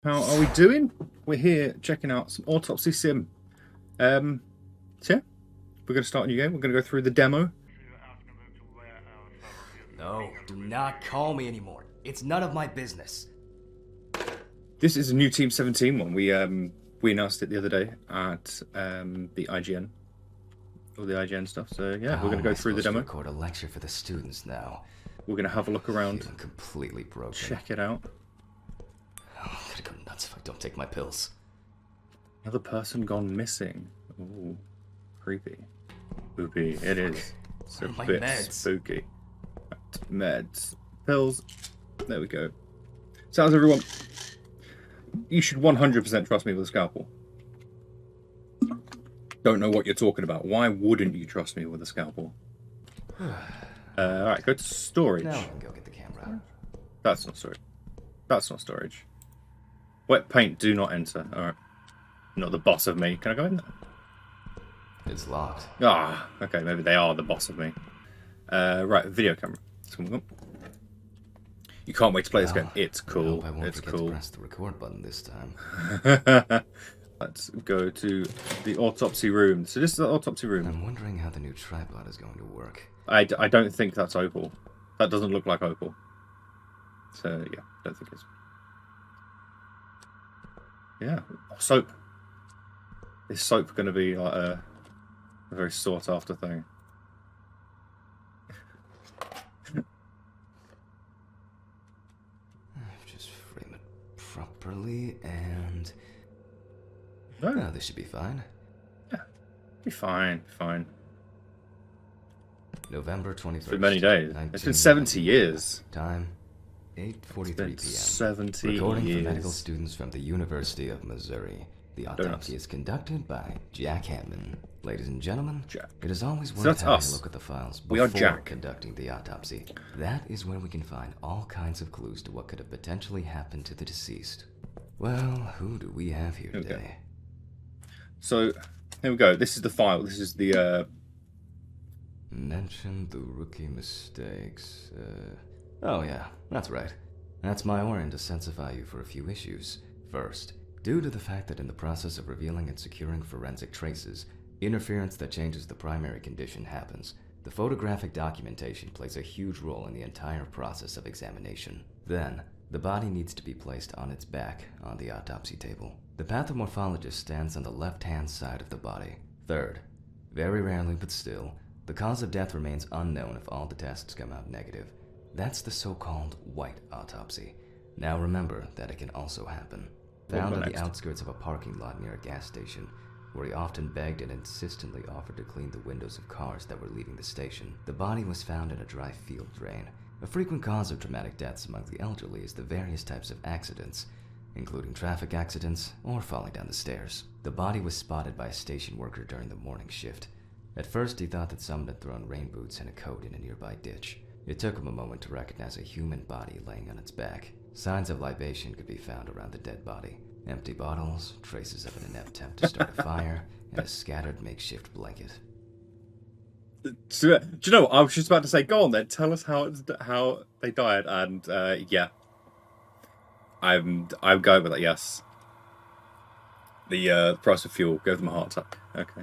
How are we doing? We're here checking out some Autopsy Sim. So yeah, we're going to start a new game. We're going to go through the demo. No, do not call me anymore. It's none of my business. This is a new Team 17 one. We announced it the other day at the IGN, all the IGN stuff. So yeah, we're going to go through the demo. Record a lecture for the students now. We're going to have a look around. I'm completely broken. Check it out. Oh, I'm gonna go nuts if I don't take my pills. Another person gone missing. Ooh, creepy. Spooky. It is. It's a bit spooky. Meds. Pills. There we go. So how's everyone? You should 100% trust me with a scalpel. Don't know what you're talking about. Why wouldn't you trust me with a scalpel? Alright, go to storage. Now I can go get the camera. That's not storage. That's not storage. Wet paint, do not enter. Alright. Not the boss of me. Can I go in there? It's locked. Ah, okay, maybe they are the boss of me. Right, video camera. You can't wait to play this game. It's cool. I won't it's forget cool. to press the record button this time. Let's go to the autopsy room. So this is the autopsy room. I'm wondering how the new tripod is going to work. I don't think that's opal. That doesn't look like opal. So yeah, don't think it's. Yeah, soap. Is soap going to be like a very sought after thing? Just frame it properly and... No. Oh, this should be fine. Yeah, be fine, fine. November 21st. It's been many days. It's been 70 years. Time, 8:43 p.m. 70 Recording years. for medical students from the University of Missouri. The autopsy is conducted by Jack Hammond. Ladies and gentlemen, Jack. it is always So worth that's having us. a look at the files We before are Jack. conducting the autopsy. That is where we can find all kinds of clues to what could have potentially happened to the deceased. Well, who do we have here today? So, here we go. This is the file. This is the, Mention the rookie mistakes. Oh yeah, that's right. That's my warrant to sensify you for a few issues. First, due to the fact that in the process of revealing and securing forensic traces, interference that changes the primary condition happens. The photographic documentation plays a huge role in the entire process of examination. Then, the body needs to be placed on its back on the autopsy table. The pathomorphologist stands on the left-hand side of the body. Third, very rarely but still, the cause of death remains unknown if all the tests come out negative. That's the so-called white autopsy. Now remember that it can also happen. Found on the outskirts of a parking lot near a gas station, where he often begged and insistently offered to clean the windows of cars that were leaving the station. The body was found in a dry field drain. A frequent cause of traumatic deaths among the elderly is the various types of accidents, including traffic accidents or falling down the stairs. The body was spotted by a station worker during the morning shift. At first, he thought that someone had thrown rain boots and a coat in a nearby ditch. It took him a moment to recognize a human body laying on its back. Signs of libation could be found around the dead body. Empty bottles, traces of an inept attempt to start a fire, and a scattered makeshift blanket. So, do you know what? I was just about to say, go on then, tell us how they died, and yeah. I'm going with that, yes. The price of fuel gave them a heart attack. Okay.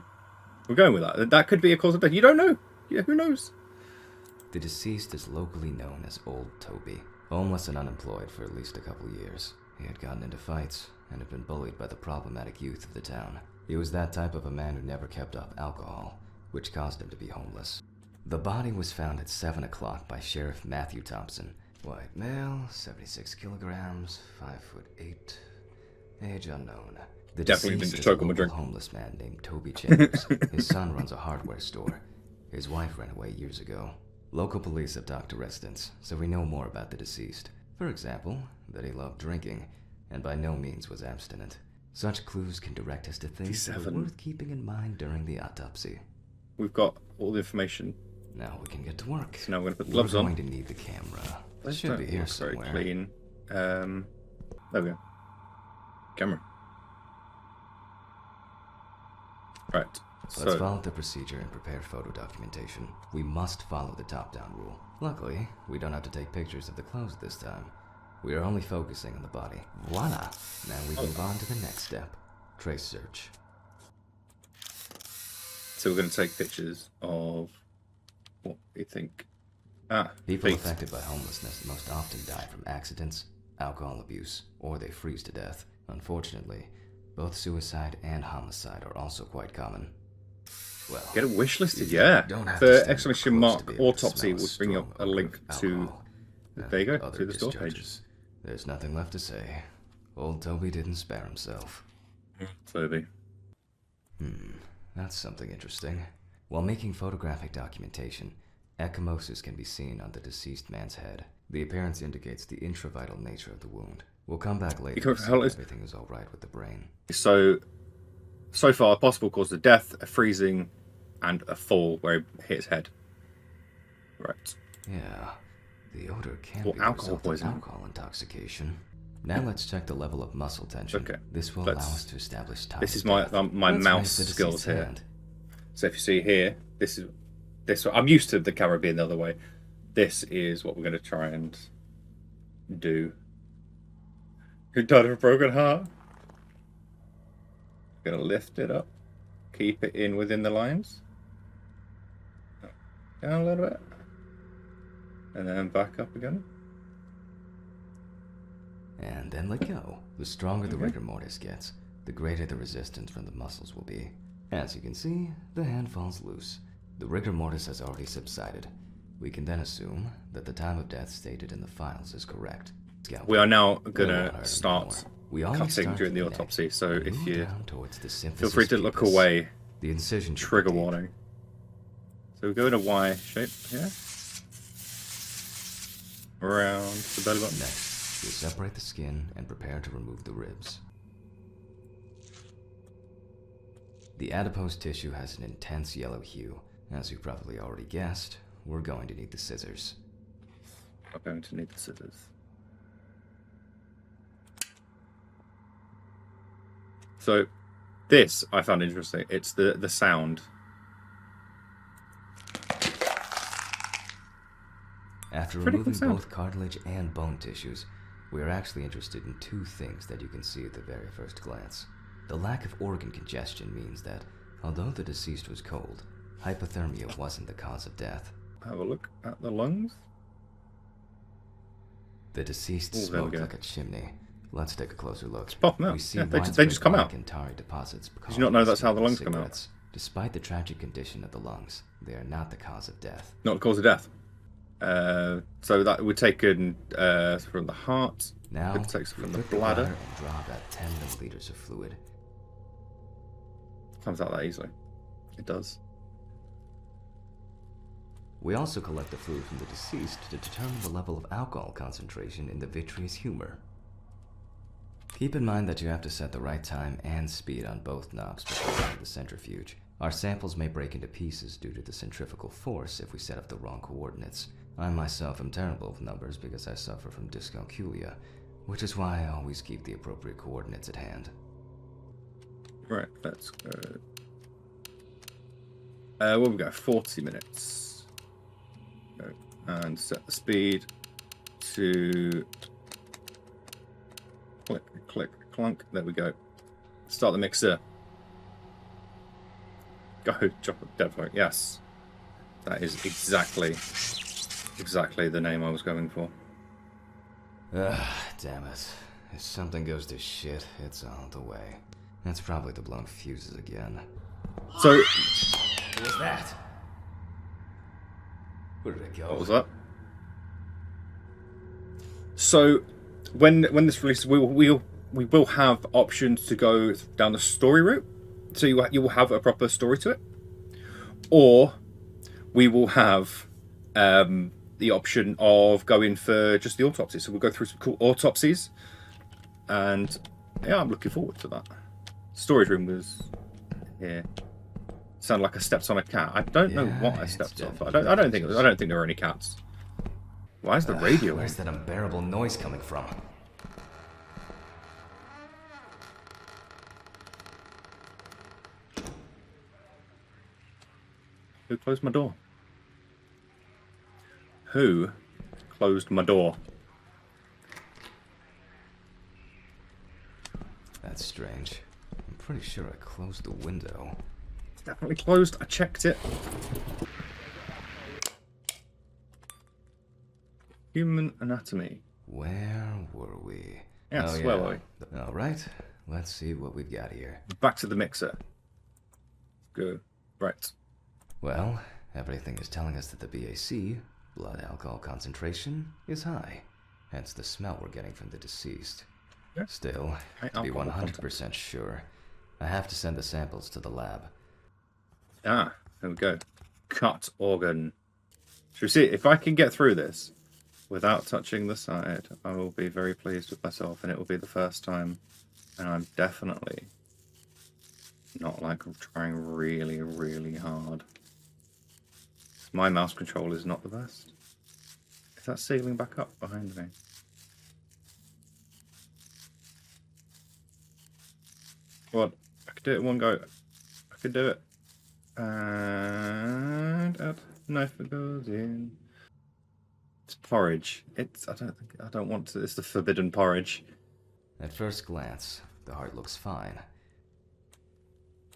We're going with that. That could be a cause of death. You don't know. Yeah, who knows? The deceased is locally known as Old Toby. Homeless and unemployed for at least a couple years. He had gotten into fights and had been bullied by the problematic youth of the town. He was that type of a man who never kept up alcohol, which caused him to be homeless. The body was found at 7 o'clock by Sheriff Matthew Thompson. White male, 76 kilograms, 5'8", age unknown. The Definitely deceased didn't is choke a on my drink. homeless man named Toby Chambers. His son runs a hardware store. His wife ran away years ago. Local police have talked to residents, so we know more about the deceased. For example, that he loved drinking, and by no means was abstinent. Such clues can direct us to things that are worth keeping in mind during the autopsy. We've got all the information. Now we can get to work. So now we're going to put gloves on. We're going to need the camera. It should be here somewhere. Very clean. There we go. Camera. Right. Let's follow the procedure and prepare photo documentation. We must follow the top-down rule. Luckily, we don't have to take pictures of the clothes this time. We are only focusing on the body. Voila! Now we move on to the next step. Trace search. So we're going to take pictures of what we think. People feet. affected by homelessness most often die from accidents, alcohol abuse, or they freeze to death. Unfortunately, both suicide and homicide are also quite common. Well, Get it wish listed, yeah. The exclamation mark autopsy will bring up a link to. There you go, to the store page. There's nothing left to say. Old Toby didn't spare himself. Toby. That's something interesting. While making photographic documentation, ecchymosis can be seen on the deceased man's head. The appearance indicates the intravital nature of the wound. We'll come back later to see if everything is alright with the brain. So far, a possible cause of death, a freezing, and a fall where he hit his head. Right. Yeah, the odor can be alcohol poisoning. Alcohol intoxication. Now let's check the level of muscle tension. Okay. This will allow us to establish time. This is my mouse skills here. Hand. So if you see here, this. I'm used to the camera being the other way. This is what we're going to try and do. Who died of a broken heart? Going to lift it up, keep it in within the lines. Down a little bit, and then back up again. And then let go. The stronger the rigor mortis gets, the greater the resistance from the muscles will be. As you can see, the hand falls loose. The rigor mortis has already subsided. We can then assume that the time of death stated in the files is correct. We are now going to start cutting during the autopsy, so if you feel free to look away, the incision trigger warning. So we go in a Y shape here, around the belly button. Next, we separate the skin and prepare to remove the ribs. The adipose tissue has an intense yellow hue. As you probably already guessed, we're going to need the scissors. I'm going to need the scissors. So, this I found interesting. It's the sound. After removing both cartilage and bone tissues, we are actually interested in two things that you can see at the very first glance. The lack of organ congestion means that, although the deceased was cold, hypothermia wasn't the cause of death. Have a look at the lungs. The deceased smoked like a chimney. Let's take a closer look. Just pop them out. We see they just come out. Deposits. Did you not know that's how the lungs come out? Despite the tragic condition of the lungs, they are not the cause of death. Not the cause of death. So that we're taken from the heart. Now, it takes from the bladder. And draw about 10 milliliters of fluid. Comes out that easily. It does. We also collect the fluid from the deceased to determine the level of alcohol concentration in the vitreous humor. Keep in mind that you have to set the right time and speed on both knobs before running the centrifuge. Our samples may break into pieces due to the centrifugal force if we set up the wrong coordinates. I myself am terrible with numbers because I suffer from dyscalculia, which is why I always keep the appropriate coordinates at hand. Right, let's go. What we got? 40 minutes. Go. And set the speed to click, click, clunk. There we go. Start the mixer. Go, drop it, definitely. Yes, that is exactly the name I was going for. Damn it! If something goes to shit, it's on the way. That's probably the blown fuses again. So, what was that? Where did it go? What was that? So, when this releases, we will have options to go down the story route. So you will have a proper story to it, or we will have the option of going for just the autopsy. So we'll go through some cool autopsies, and yeah, I'm looking forward to that. Storage room was here. Sounded like I stepped on a cat. I don't know what I stepped on. But I don't think there were any cats. Why is the radio? Where's that unbearable noise coming from? Who closed my door? Who closed my door? That's strange. I'm pretty sure I closed the window. It's definitely closed. I checked it. Human anatomy. Where were we? Yes, oh, yeah. where were we? Alright, let's see what we've got here. Back to the mixer. Go. Right. Well, everything is telling us that the BAC, blood alcohol concentration, is high. Hence the smell we're getting from the deceased. Yeah. Still, to be 100% sure, I have to send the samples to the lab. Ah, there we go. Cut organ. Should we see? If I can get through this without touching the side, I will be very pleased with myself, and it will be the first time. And I'm definitely not like trying really, really hard. My mouse control is not the best. Is that sealing back up behind me? What? I could do it in one go. I could do it. And add knife goes in. It's porridge. I don't want to. It's the forbidden porridge. At first glance, the heart looks fine.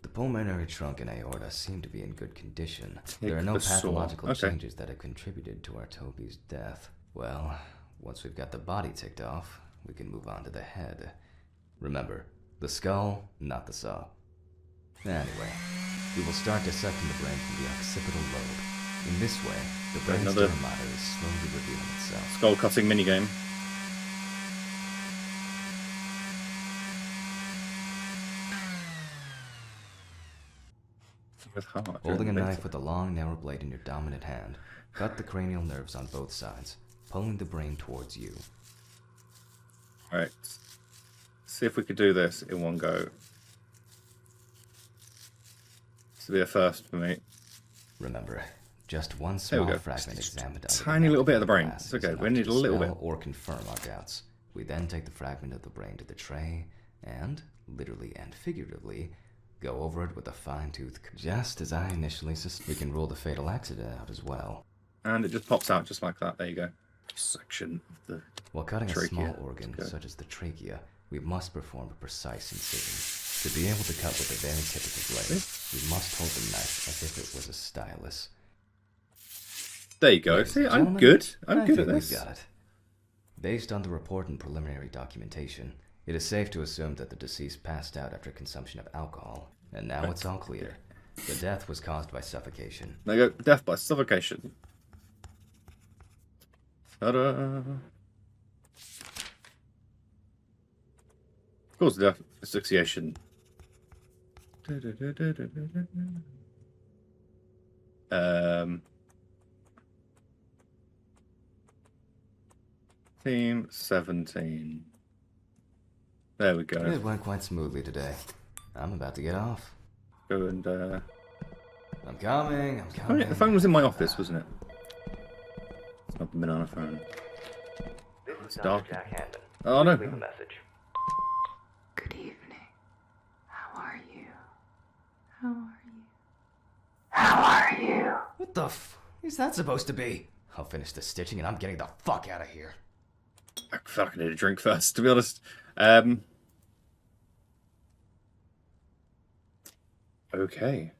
The pulmonary trunk and aorta seem to be in good condition. There are no pathological changes that have contributed to our Toby's death. Well, once we've got the body ticked off, we can move on to the head. Remember, the skull, not the saw. Anyway, we will start dissecting the brain from the occipital lobe. In this way, the brain's stem matter is slowly revealing itself. Skull cutting minigame. Holding a knife with a long, narrow blade in your dominant hand, cut the cranial nerves on both sides, pulling the brain towards you. Alright. See if we could do this in one go. This will be a first for me. Remember, just one small fragment examined. Tiny little bit of the brain. It's okay. We need a little bit. Or confirm our doubts. We then take the fragment of the brain to the tray and, literally and figuratively, go over it with a fine-tooth. Just as I initially suspected, we can rule the fatal accident out as well. And it just pops out just like that. There you go. Section of the While cutting trachea. A small organ, such as the trachea, we must perform a precise incision. To be able to cut with a very typical blade, we must hold the knife as if it was a stylus. There you go. See, I'm good. I'm good at this. We've got it. Based on the report and preliminary documentation, it is safe to assume that the deceased passed out after consumption of alcohol, and now it's all clear. The death was caused by suffocation. There you go. Death by suffocation. Ta-da! Of course, death asphyxiation. Team 17. There we go. It went quite smoothly today. I'm about to get off. Go and, I'm coming. The phone was in my office, wasn't it? It's not the banana phone. It's dark. Oh, no. Leave a message. Good evening. How are you? How are you? How are you? What the f is that supposed to be? I'll finish the stitching and I'm getting the fuck out of here. I feel like I need a drink first, to be honest. Okay.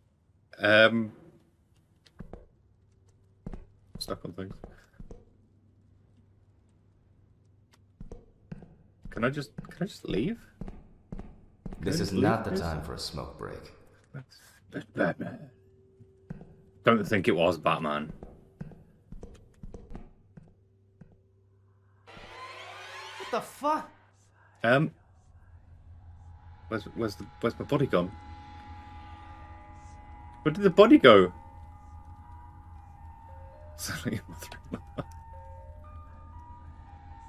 Stuck on things. Can I just leave? This is not the time for a smoke break. That's Batman. Don't think it was Batman. What the fuck? Where's my body gone? Where did the body go?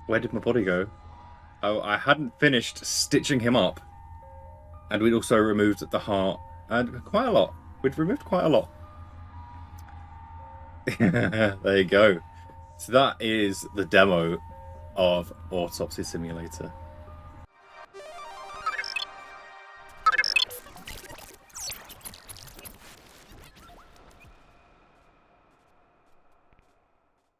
Where did my body go? Oh, I hadn't finished stitching him up. And we'd also removed the heart. And quite a lot. We'd removed quite a lot. There you go. So that is the demo of Autopsy Simulator.